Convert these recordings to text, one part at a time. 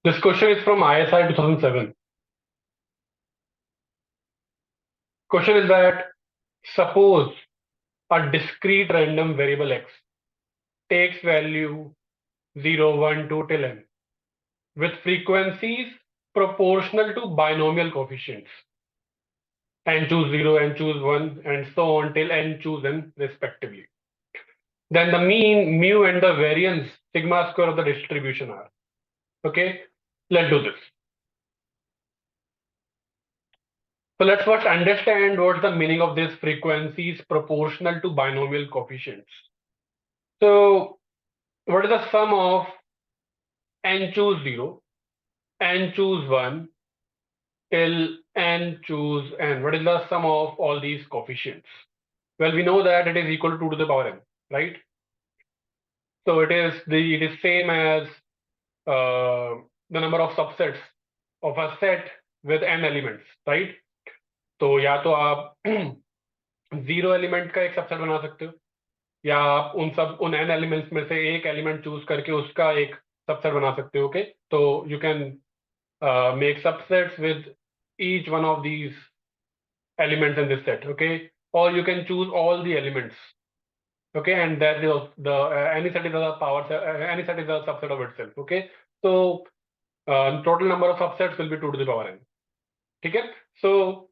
This question is from ISI 2007. Question is that suppose a discrete random variable x takes value 0, 1, 2 till n with frequencies proportional to binomial coefficients n choose 0, n choose 1 and so on till n choose n respectively. Then the mean, mu and the variance sigma square of the distribution are. Okay, let's do this. So let's first understand what's the meaning of this frequencies proportional to binomial coefficients. So what is the sum of n choose 0, n choose 1 till n choose n? What is the sum of all these coefficients? Well, we know that it is equal to 2 to the power n, right? So it is same as the number of subsets of a set with n elements, right? तो या तो आप 0 element का एक subset बना सकते हो या आप उन n एलिमेंट्स में से एक एलिमेंट चूज करके उसका एक सबसेट बना सकते हो. ओके, तो you can make subsets with each one of these elements in this set. Okay, or you can choose all the elements. Okay, and that is the any set is a power any set is a subset of itself. Okay, so total number of subsets will be 2 to the power n. ठीक है, so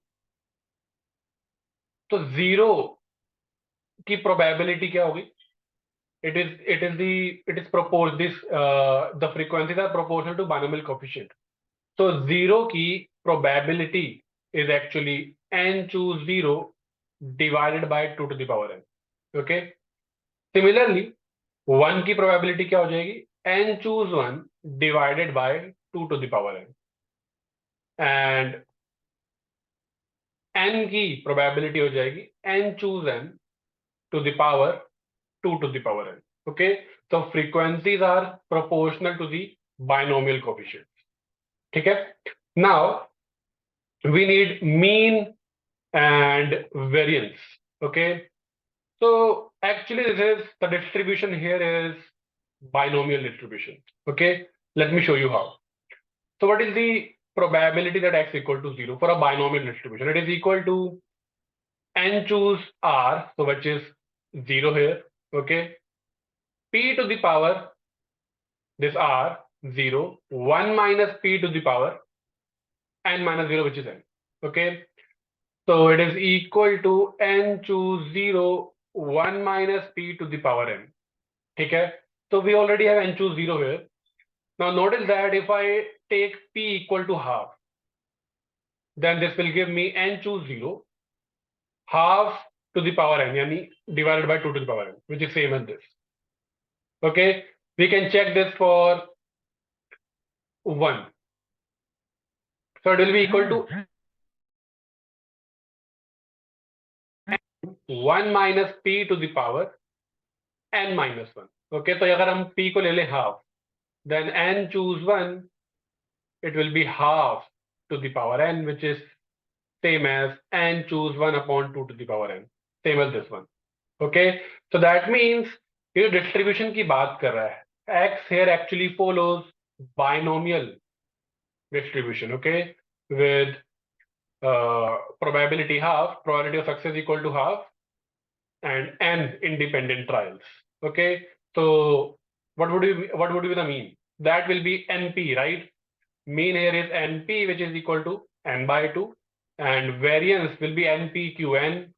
0 की probability क्या होगी? It is proposed the frequencies are proportional to binomial coefficient. So 0 की probability is actually n choose 0 divided by 2 to the power n. Okay, similarly 1 की probability क्या हो जाएगी? n choose 1 divided by 2 to the power n. And n की probability हो जाएगी n choose n to the power 2 to the power n. Okay, so frequencies are proportional to the binomial coefficients. ठीक है, now we need mean and variance. Okay, so actually this is the distribution here is binomial distribution. Okay, let me show you how. So what is the probability that x equal to 0 for a binomial distribution? It is equal to n choose r, so which is 0 here. Okay, p to the power this r 0, 1 minus p to the power n minus 0, which is n. Okay, so it is equal to n choose 0, 1 minus p to the power n. Okay, so we already have n choose 0 here. Now notice that if I take p equal to half, then this will give me n choose 0 half to the power n, yani divided by 2 to the power n, which is same as this. Okay, we can check this for 1. So it will be equal to 1 minus p to the power n minus 1. Okay, so अगर हम p को ले ले half, then n choose 1, it will be half to the power n, which is same as n choose 1 upon 2 to the power n, same as this one. Okay, so that means ये distribution की बात कर रहा है. X here actually follows binomial distribution. Okay, with probability half, probability of success equal to half, and n independent trials. Okay, so what would be the mean? That will be np, right? Mean here is np, which is equal to n by 2, and variance will be npq,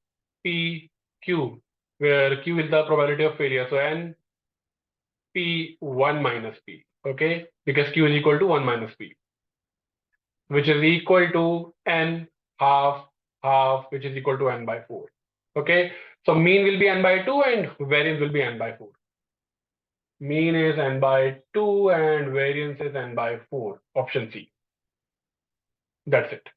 npq, where q is the probability of failure, so np1 minus p. Okay, because q is equal to 1 minus p, which is equal to n half, which is equal to n by 4. Okay, so mean will be n by 2 and variance will be n by 4. Mean is n by 2 and variance is n by 4. Option C. That's it.